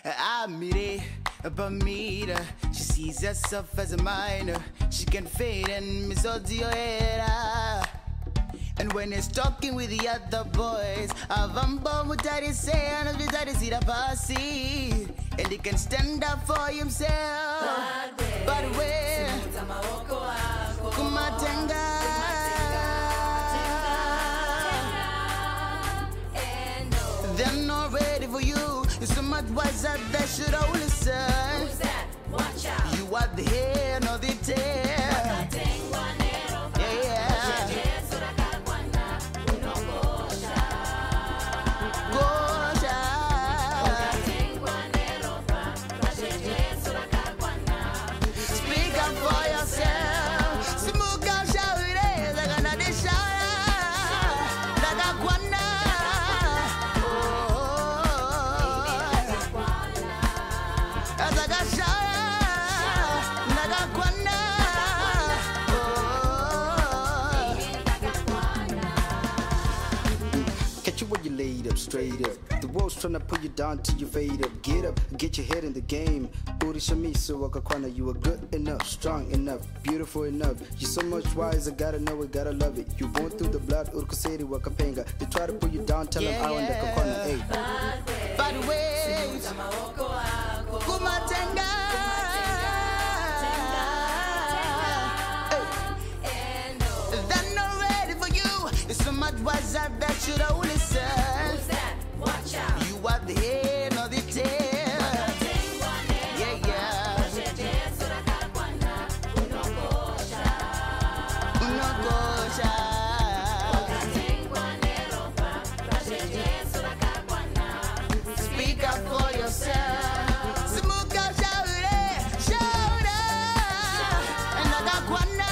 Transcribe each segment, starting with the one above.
Amire, Bermuda. She sees herself as a minor. She can fade and miss all the era. And when he's talking with the other boys, Avambo Mutari say, and Vitari see the passy. And he can stand up for himself. But where? Kumatenga. They're not ready for you. You're so much wiser, they should all listen. Who's that? Watch out. You are the head, not the tail. Straight up, the world's trying to put you down till you fade up. Get up, get your head in the game. Ndakakwana, you are good enough, strong enough, beautiful enough. You're so much wiser, gotta know it, gotta love it. You born through the blood, Urkuseri wakapenga. They try to put you down, tell them I want Ndakakwana, hey. By the way, Kumatenga. They're not ready for you. It's so much wiser that should all listen. Who's that? Watch out. You are the head, not the tail. Yeah, yeah. Unogosha. Speak up for yourself. Smuka shaure, shaure. Ndakakwana.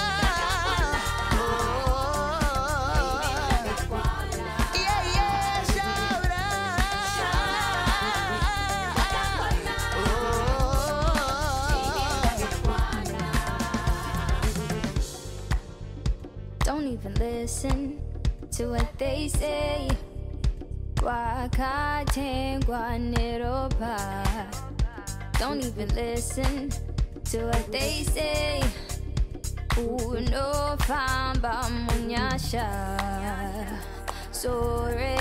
Don't even listen to what they say. Don't even listen to what they say. Uno famba munyasha. Sorry.